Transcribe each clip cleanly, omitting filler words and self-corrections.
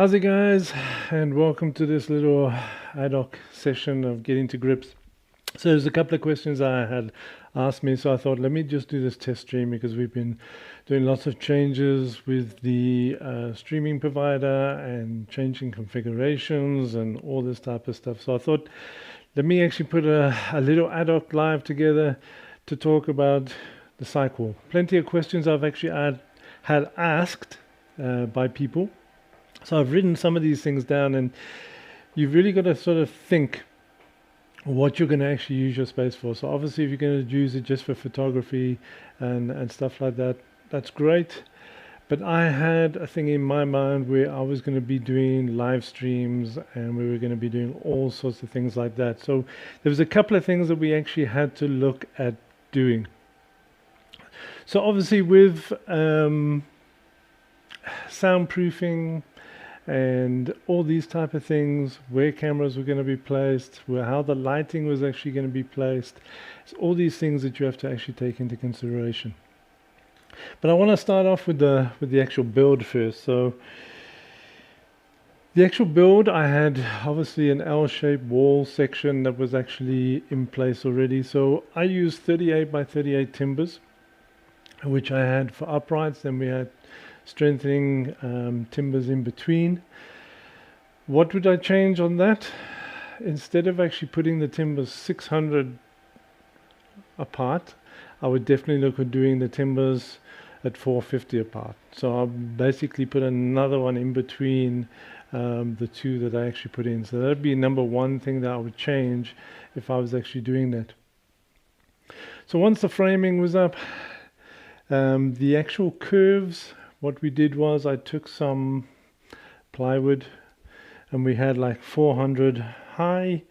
How's it, guys? And welcome to this little ad hoc session of getting to grips. So there's a couple of questions I had asked me, so I thought let me just do this test stream because we've been doing lots of changes with the streaming provider and changing configurations and all this type of stuff. So I thought let me actually put a little ad hoc live together to talk about the Cycwall. Plenty of questions I've actually had asked by people. So I've written some of these things down, and you've really got to sort of think what you're going to actually use your space for. So obviously if you're going to use it just for photography and stuff like that, that's great. But I had a thing in my mind where I was going to be doing live streams and we were going to be doing all sorts of things like that. So there was a couple of things that we actually had to look at doing. So obviously with soundproofing and all these type of things, where cameras were going to be placed, how the lighting was actually going to be placed. It's all these things that you have to actually take into consideration. But I want to start off with the actual build first. So the actual build, I had obviously an L-shaped wall section that was actually in place already. So I used 38 by 38 timbers, which I had for uprights. Then we had strengthening timbers in between. What would I change on that? Instead of actually putting the timbers 600 apart, I would definitely look at doing the timbers at 450 apart. So I'll basically put another one in between the two that I actually put in. So that'd be number one thing that I would change if I was actually doing that. So once the framing was up, the actual curves, what we did was I took some plywood and we had like 400 high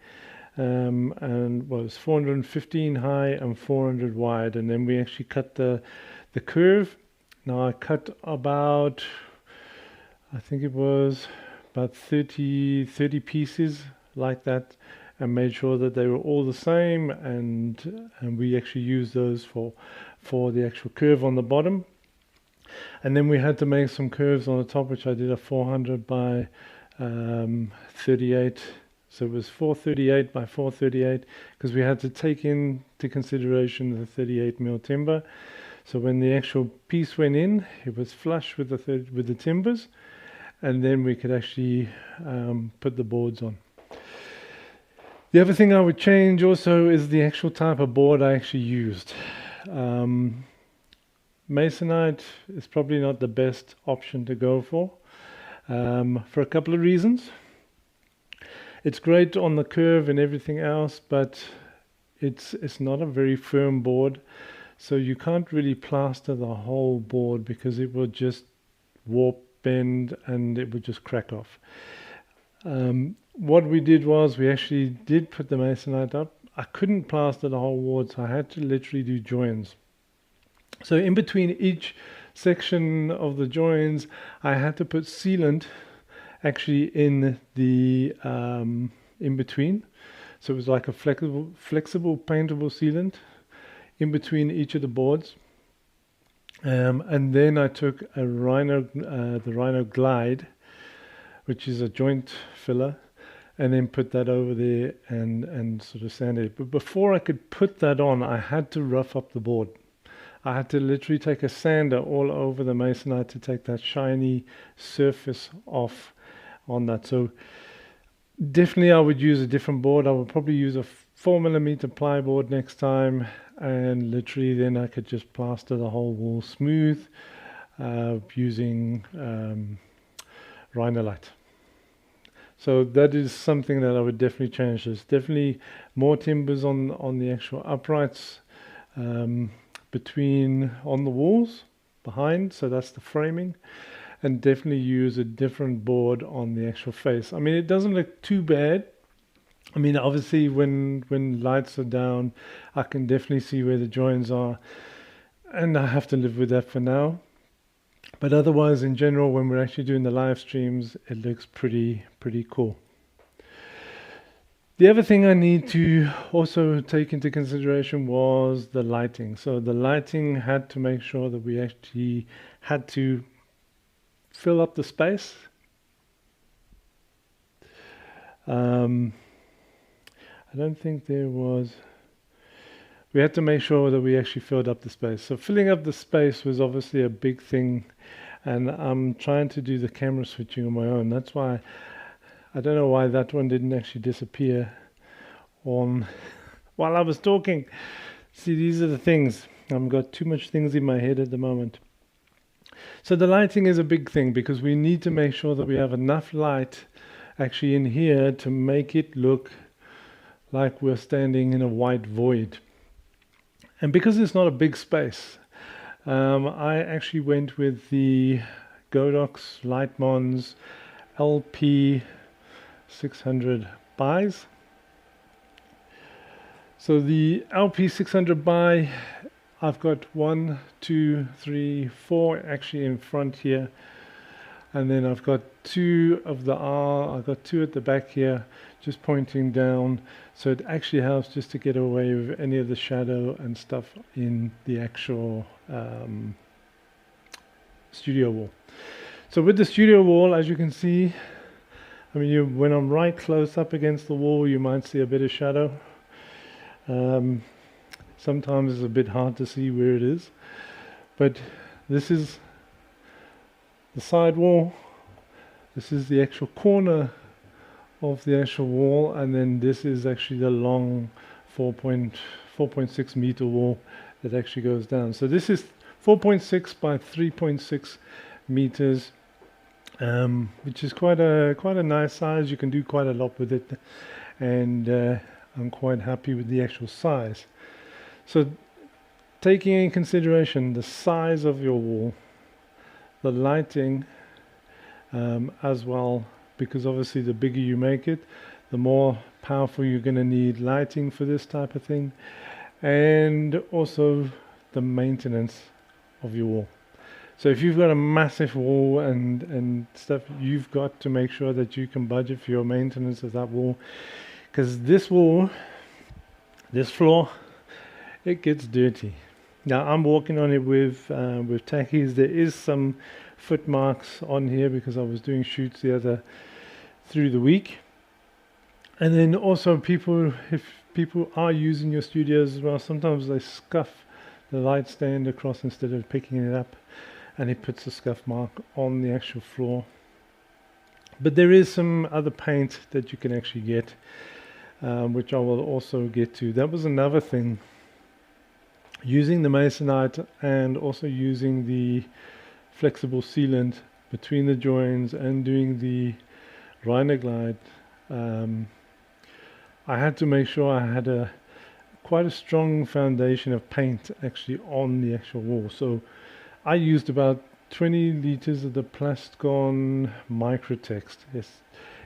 and was 415 high and 400 wide, and then we actually cut the curve. Now I cut about, I think it was about 30 pieces like that, and made sure that they were all the same, and we actually used those for the actual curve on the bottom. And then we had to make some curves on the top, which I did a 400 by 38. So it was 438 by 438 because we had to take into consideration the 38mm timber. So when the actual piece went in, it was flush with the timbers, and then we could actually put the boards on. The other thing I would change also is the actual type of board I actually used. Masonite is probably not the best option to go for a couple of reasons. It's great on the curve and everything else, but it's not a very firm board, so you can't really plaster the whole board because it will just warp, bend, and it would just crack off. What we did was we actually did put the masonite up. I couldn't plaster the whole board, so I had to literally do joins. So in between each section of the joins, I had to put sealant actually in the in between. So it was like a flexible paintable sealant in between each of the boards. And then I took the Rhino Glide, which is a joint filler, and then put that over there and sort of sand it. But before I could put that on, I had to rough up the board. I had to literally take a sander all over the masonite to take that shiny surface off on that. So definitely I would use a different board. I would probably use a 4mm ply board next time, and literally then I could just plaster the whole wall smooth using Rhinolite. So that is something that I would definitely change. There's definitely more timbers on the actual uprights between on the walls behind, so that's the framing, and definitely use a different board on the actual face. I mean, it doesn't look too bad. I mean, obviously when lights are down, I can definitely see where the joins are, and I have to live with that for now. But otherwise, in general, when we're actually doing the live streams, it looks pretty cool. The other thing I need to also take into consideration was the lighting. So the lighting had to make sure that we actually had to fill up the space Um, I don't think there was. We had to make sure that we actually filled up the space. So filling up the space was obviously a big thing, and I'm trying to do the camera switching on my own. That's why I don't know why that one didn't actually disappear on while I was talking. See, these are the things. I've got too much things in my head at the moment. So the lighting is a big thing because we need to make sure that we have enough light actually in here to make it look like we're standing in a white void. And because it's not a big space, I actually went with the Godox Lightmons LP 600 buys. So the LP 600 buy, I've got 1, 2, 3, 4 actually in front here, and then I've got 2 of the R. I've got 2 at the back here, just pointing down. So it actually helps just to get away with any of the shadow and stuff in the actual studio wall. So with the studio wall, as you can see, I mean, when I'm right close up against the wall, you might see a bit of shadow. Sometimes it's a bit hard to see where it is, but this is the side wall. This is the actual corner of the actual wall, and then this is actually the long 4.6 meter wall that actually goes down. So this is 4.6 by 3.6 meters, which is quite a nice size. You can do quite a lot with it, and I'm quite happy with the actual size. So taking in consideration the size of your wall, the lighting as well, because obviously the bigger you make it, the more powerful you're going to need lighting for this type of thing, and also the maintenance of your wall. So if you've got a massive wall and stuff, you've got to make sure that you can budget for your maintenance of that wall, because this wall, this floor, it gets dirty. Now I'm walking on it with tackies. There is some foot marks on here because I was doing shoots through the week. And then also if people are using your studios as well, sometimes they scuff the light stand across instead of picking it up, and it puts a scuff mark on the actual floor. But there is some other paint that you can actually get, which I will also get to. That was another thing, using the masonite and also using the flexible sealant between the joins and doing the Rhinoglide. I had to make sure I had quite a strong foundation of paint actually on the actual wall. So I used about 20 liters of the Plasticon Microtext.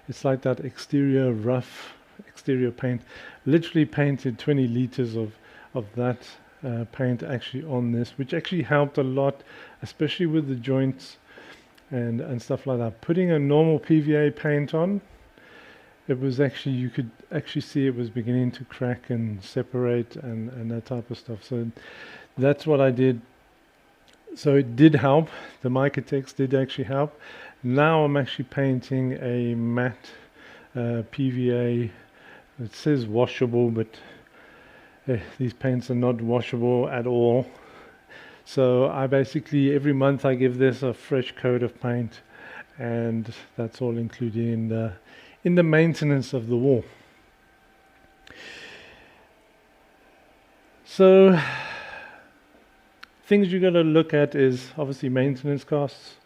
It's like that exterior rough exterior paint. Literally painted 20 liters of that paint actually on this, which actually helped a lot, especially with the joints and stuff like that. Putting a normal PVA paint on, it was actually, you could actually see it was beginning to crack and separate and that type of stuff. So that's what I did. So it did help. The Microtext did actually help. Now I'm actually painting a matte PVA. It says washable, but these paints are not washable at all. So I basically, every month I give this a fresh coat of paint, and that's all included in the maintenance of the wall. So things you got to look at is obviously maintenance costs,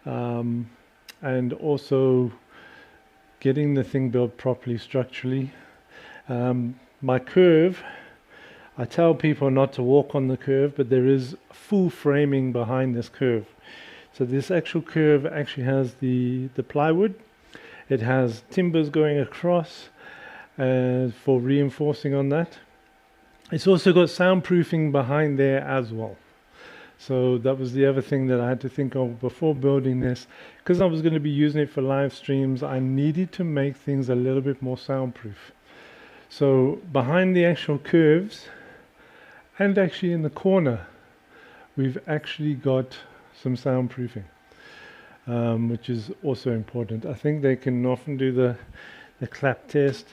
and also getting the thing built properly structurally. My curve, I tell people not to walk on the curve, but there is full framing behind this curve. So this actual curve actually has the plywood. It has timbers going across for reinforcing on that. It's also got soundproofing behind there as well. So that was the other thing that I had to think of before building this. Because I was going to be using it for live streams, I needed to make things a little bit more soundproof. So behind the actual curves, and actually in the corner, we've actually got some soundproofing, which is also important. I think they can often do the clap test.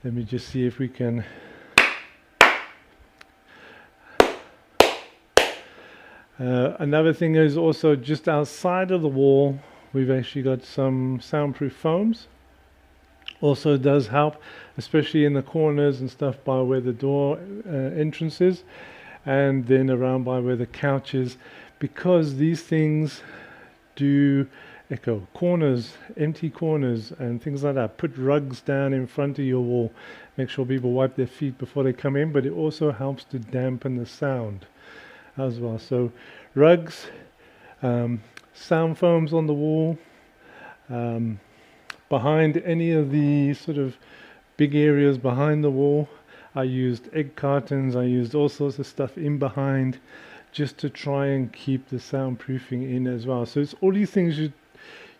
Let me just see if we can. Another thing is also just outside of the wall, we've actually got some soundproof foams. Also does help, especially in the corners and stuff by where the door entrance is, and then around by where the couch is, because these things do echo. Corners, empty corners and things like that. Put rugs down in front of your wall. Make sure people wipe their feet before they come in, but it also helps to dampen the sound as well. So rugs, sound foams on the wall, behind any of the sort of big areas behind the wall. I used egg cartons, I used all sorts of stuff in behind just to try and keep the soundproofing in as well. So it's all these things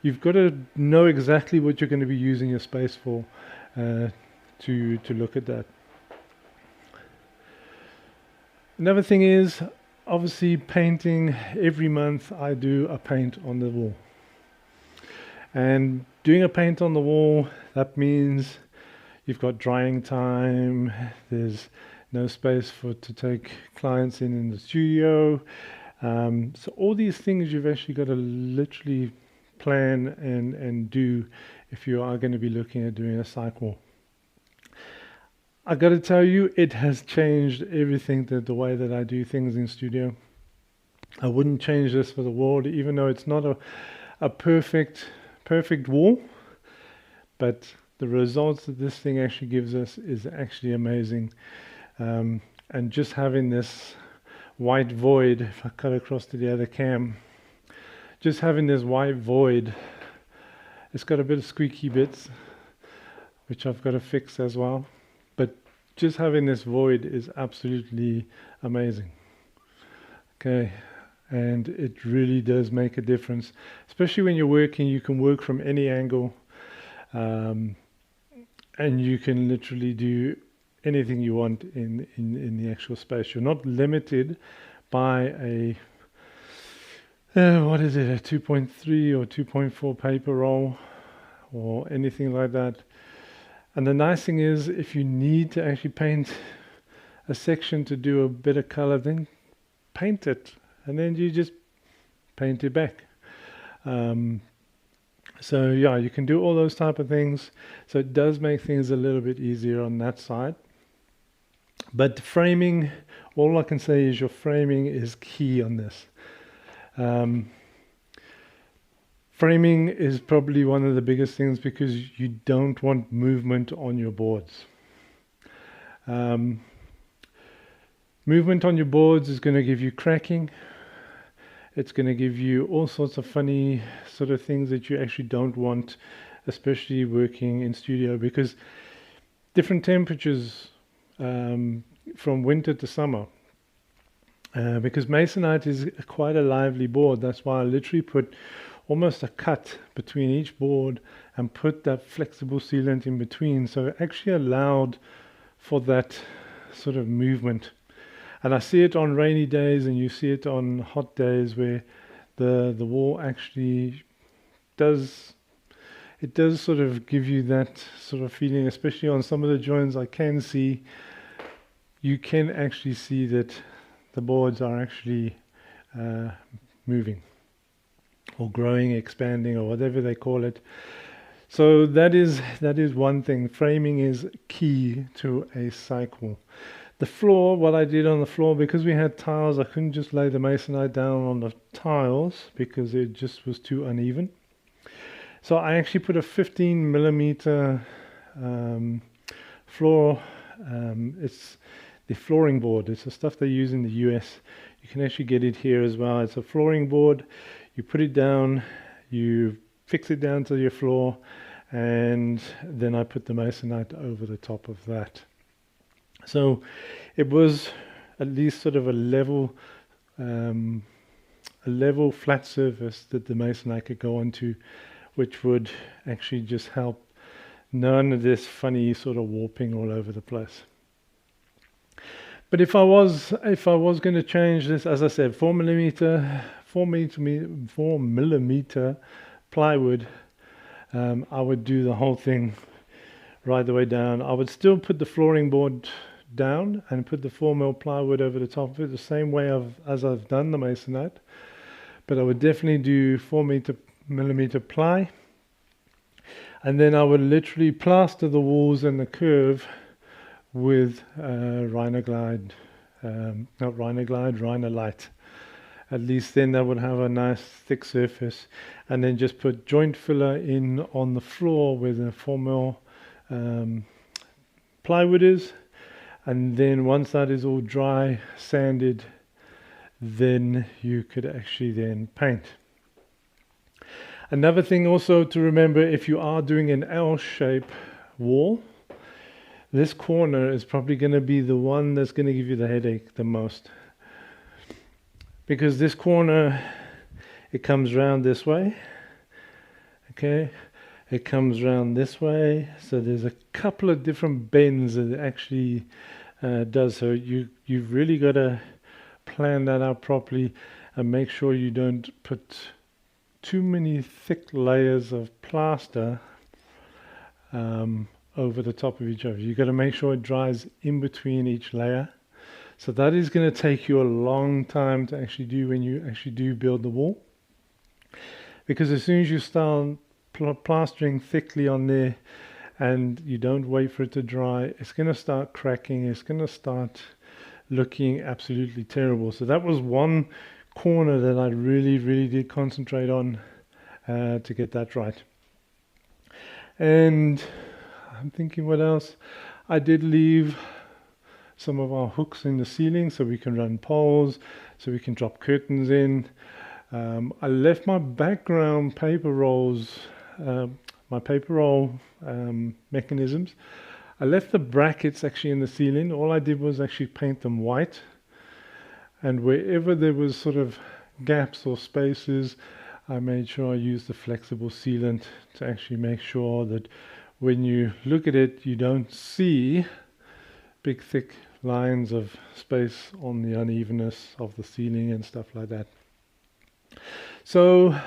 you've got to know exactly what you're going to be using your space for to look at that. Another thing is obviously painting. Every month I do a paint on the wall. And doing a paint on the wall, that means you've got drying time, there's no space to take clients in the studio. So all these things you've actually got to literally plan and do if you are going to be looking at doing a cycwall. I got to tell you, it has changed everything, the way that I do things in studio. I wouldn't change this for the world, even though it's not a perfect wall, but the results that this thing actually gives us is actually amazing. And just having this white void, if I cut across to the other cam, just having this white void, it's got a bit of squeaky bits, which I've got to fix as well. But just having this void is absolutely amazing. Okay, and it really does make a difference, especially when you're working. You can work from any angle, and you can literally do anything you want in the actual space. You're not limited by a what is it, a 2.3 or 2.4 paper roll or anything like that. And the nice thing is, if you need to actually paint a section to do a bit of color, then paint it, and then you just paint it back. So yeah, you can do all those type of things. So it does make things a little bit easier on that side. But framing, all I can say is your framing is key on this. Framing is probably one of the biggest things, because you don't want movement on your boards. Movement on your boards is going to give you cracking. It's going to give you all sorts of funny sort of things that you actually don't want, especially working in studio, because different temperatures from winter to summer. Because masonite is quite a lively board. That's why I literally put almost a cut between each board and put that flexible sealant in between, so it actually allowed for that sort of movement. And I see it on rainy days, and you see it on hot days, where the wall actually does sort of give you that sort of feeling, especially on some of the joints. You can actually see that the boards are actually moving or growing, expanding, or whatever they call it. So that is one thing. Framing is key to a cycwall. The floor, what I did on the floor, because we had tiles, I couldn't just lay the masonite down on the tiles because it just was too uneven. So I actually put a 15 millimeter floor. It's the flooring board. It's the stuff they use in the US. You can actually get it here as well. It's a flooring board. You put it down, you fix it down to your floor, and then I put the masonite over the top of that. So it was at least sort of a level flat surface that the masonite could go onto, which would actually just help none of this funny sort of warping all over the place. But if I was going to change this, as I said, 4 millimeter plywood, I would do the whole thing right the way down. I would still put the flooring board down and put the 4mm plywood over the top of it, the same way as I've done the masonite. But I would definitely do 4mm ply, and then I would literally plaster the walls and the curve with Rhinoglide, not Rhinoglide, Rhinolite. At least then that would have a nice thick surface, and then just put joint filler in on the floor where the 4mm plywood is, and then once that is all dry, sanded, then you could actually then paint. Another thing also to remember, if you are doing an L-shape wall, this corner is probably going to be the one that's going to give you the headache the most, because this corner, it comes round this way, okay, it comes round this way, so there's a couple of different bends that it actually does. So you've really got to plan that out properly and make sure you don't put too many thick layers of plaster over the top of each other. You've got to make sure it dries in between each layer. So that is going to take you a long time to actually do when you actually do build the wall, because as soon as you start plastering thickly on there and you don't wait for it to dry, it's going to start cracking, it's going to start looking absolutely terrible. So that was one corner that I really did concentrate on to get that right. And I'm thinking, what else? I did leave some of our hooks in the ceiling so we can run poles, so we can drop curtains in. I left my background paper rolls, my paper roll mechanisms. I left the brackets actually in the ceiling. All I did was actually paint them white, and wherever there was sort of gaps or spaces, I made sure I used the flexible sealant to actually make sure that when you look at it, you don't see big thick lines of space on the unevenness of the ceiling and stuff like that. So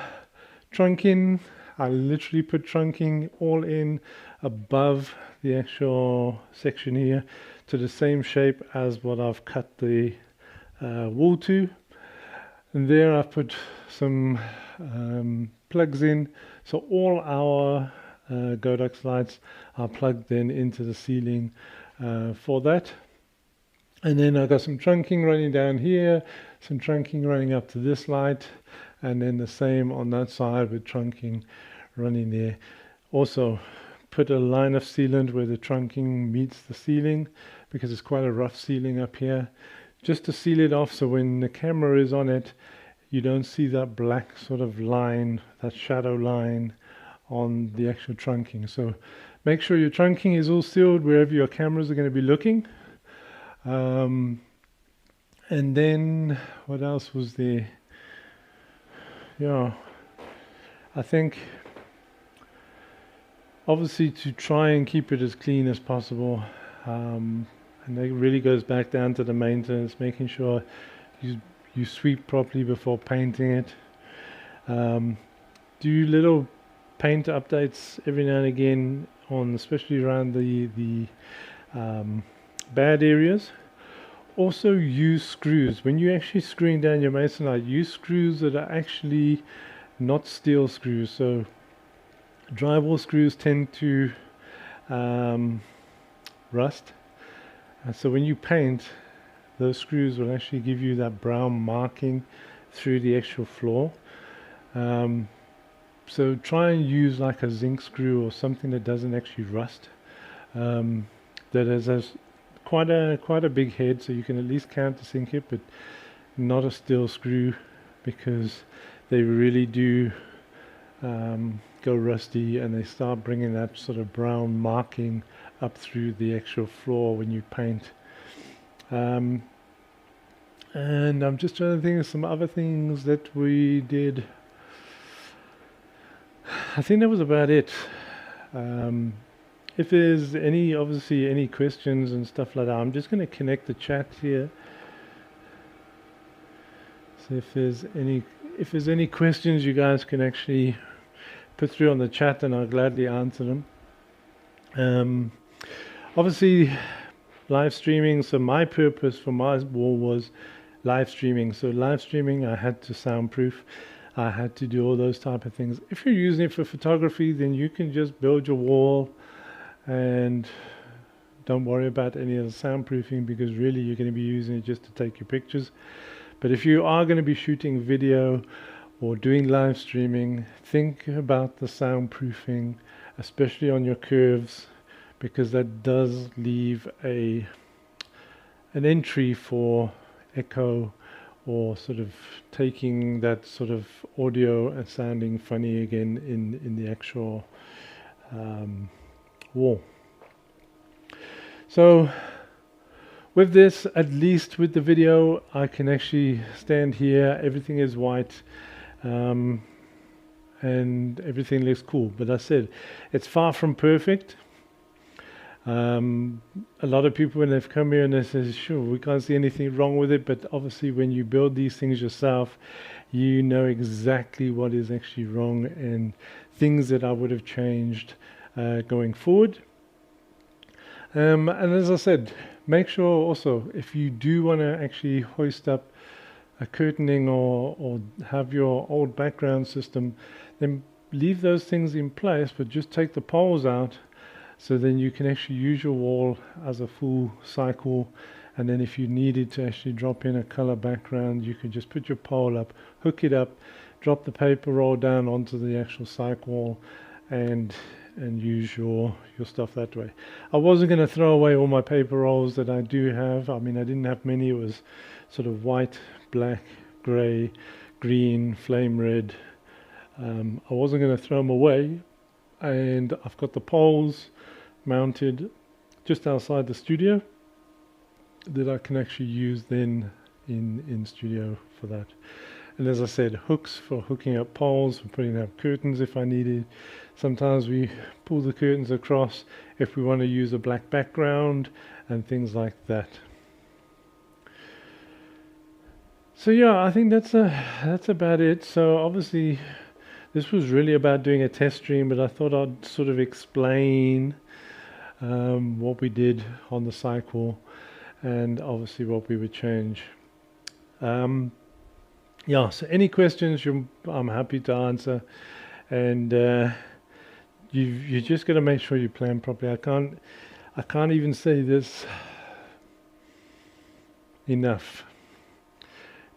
trunking, I literally put trunking all in above the actual section here to the same shape as what I've cut the wall to, and there I've put some plugs in, so all our Godox lights are plugged in into the ceiling for that. And then I've got some trunking running down here, some trunking running up to this light, and then the same on that side with trunking running there. Also put a line of sealant where the trunking meets the ceiling, because it's quite a rough ceiling up here, just to seal it off, so when the camera is on it, you don't see that black sort of line, that shadow line on the actual trunking. So make sure your trunking is all sealed wherever your cameras are going to be looking. And then what else was there? Yeah, I think obviously to try and keep it as clean as possible, and it really goes back down to the maintenance, making sure you sweep properly before painting it. Do little paint updates every now and again, on especially around the bad areas. Also use screws. When you're actually screwing down your masonite, use screws that are actually not steel screws. So drywall screws tend to rust, and so when you paint, those screws will actually give you that brown marking through the actual floor. So try and use like a zinc screw or something that doesn't actually rust, that has quite a big head, so you can at least countersink it, but not a steel screw, because they really do go rusty, and they start bringing that sort of brown marking up through the actual floor when you paint. And I'm just trying to think of some other things that we did. I think that was about it. If there's obviously any questions and stuff like that, I'm just going to connect the chat here. So if there's any questions, you guys can actually put through on the chat, and I'll gladly answer them. Um, Obviously, live streaming. So my purpose for my wall was live streaming. So live streaming, I had to soundproof. I had to do all those type of things. If you're using it for photography, then you can just build your wall and don't worry about any of the soundproofing, because really you're going to be using it just to take your pictures. But if you are going to be shooting video or doing live streaming, think about the soundproofing, especially on your curves, because that does leave an entry for echo, or sort of taking that sort of audio and sounding funny again in the actual wall. So with this, at least with the video, I can actually stand here, everything is white, and everything looks cool. But I said, it's far from perfect. A lot of people, when they've come here and they say, sure, we can't see anything wrong with it, but obviously when you build these things yourself, you know exactly what is actually wrong and things that I would have changed going forward. And as I said, make sure also, if you do want to actually hoist up a curtaining or have your old background system, then leave those things in place, but just take the poles out, so then you can actually use your wall as a full cycle. And then if you needed to actually drop in a color background, you could just put your pole up, hook it up, drop the paper roll down onto the actual cycwall, and use your stuff that way. I wasn't going to throw away all my paper rolls that I do have. I mean, I didn't have many. It was sort of white, black, grey, green, flame red. I wasn't going to throw them away, and I've got the poles mounted just outside the studio that I can actually use then in studio for that. And as I said, hooks for hooking up poles, for putting up curtains if I needed. Sometimes we pull the curtains across if we want to use a black background and things like that. So yeah, I think that's about it. So obviously this was really about doing a test stream, but I thought I'd sort of explain what we did on the cycle and obviously what we would change. Yeah, so any questions I'm happy to answer, and you just got to make sure you plan properly. I can't even say this enough.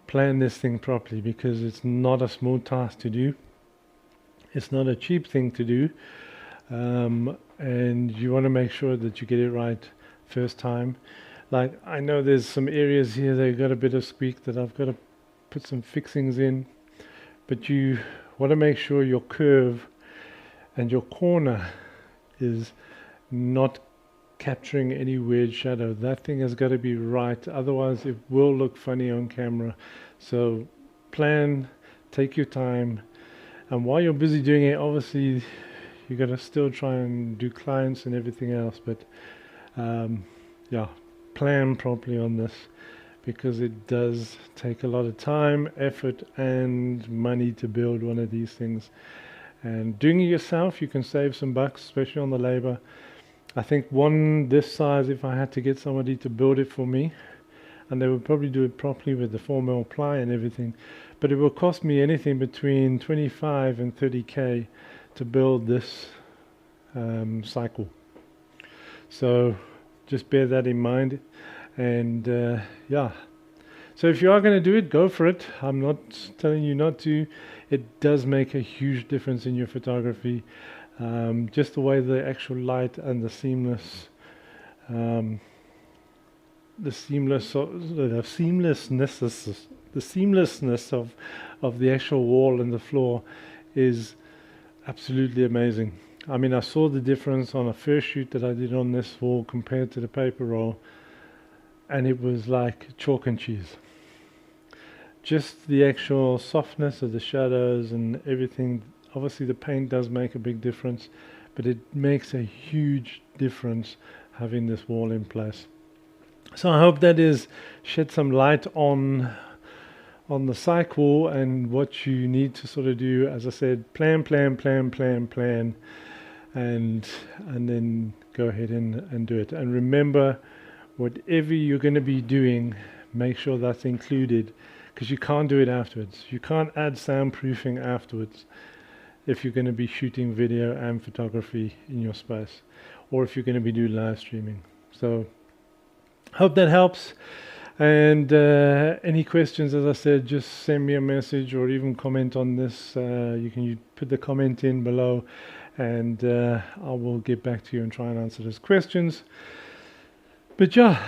Plan this thing properly, because it's not a small task to do. It's not a cheap thing to do, and you want to make sure that you get it right first time. Like, I know there's some areas here that got a bit of squeak that I've got to put some fixings in, but you want to make sure your curve and your corner is not capturing any weird shadow. That thing has got to be right, otherwise it will look funny on camera. So plan, take your time, and while you're busy doing it, obviously you got to still try and do clients and everything else, but yeah, plan properly on this, because it does take a lot of time, effort and money to build one of these things. And doing it yourself, you can save some bucks, especially on the labor. I think one this size, if I had to get somebody to build it for me, and they would probably do it properly with the 4mm ply and everything, but it will cost me anything between 25 and 30k to build this cycle. So just bear that in mind. And yeah, so if you are going to do it, go for it. I'm not telling you not to. It does make a huge difference in your photography. Just the way the actual light and the seamlessness of the actual wall and the floor is absolutely amazing. I mean, I saw the difference on a first shoot that I did on this wall compared to the paper roll, and it was like chalk and cheese. Just the actual softness of the shadows and everything. Obviously the paint does make a big difference, but it makes a huge difference having this wall in place. So I hope that is shed some light on the cycwall and what you need to sort of do. As I said, plan, and then go ahead and do it. And remember, whatever you're going to be doing, make sure that's included, because you can't do it afterwards. You can't add soundproofing afterwards if you're going to be shooting video and photography in your space, or if you're going to be doing live streaming. So hope that helps. And any questions, as I said, just send me a message or even comment on this. You can put the comment in below, and I will get back to you and try and answer those questions. But yeah,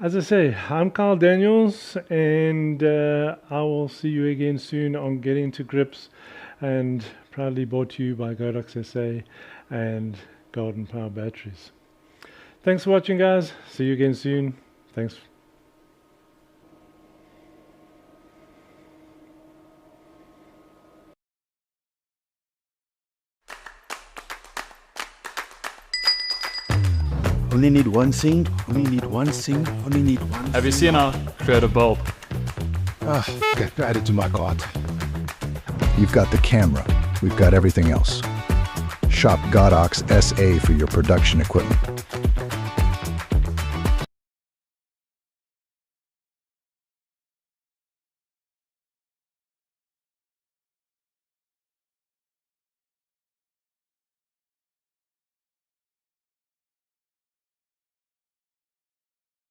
as I say, I'm Carl Daniels, and I will see you again soon on Getting to Grips, and proudly brought to you by Godox SA and Golden Power Batteries. Thanks for watching, guys. See you again soon. Thanks. Only need one scene, only need one scene, only need one. Have you seen our creative bulb? Okay, add it to my cart. You've got the camera. We've got everything else. Shop Godox SA for your production equipment.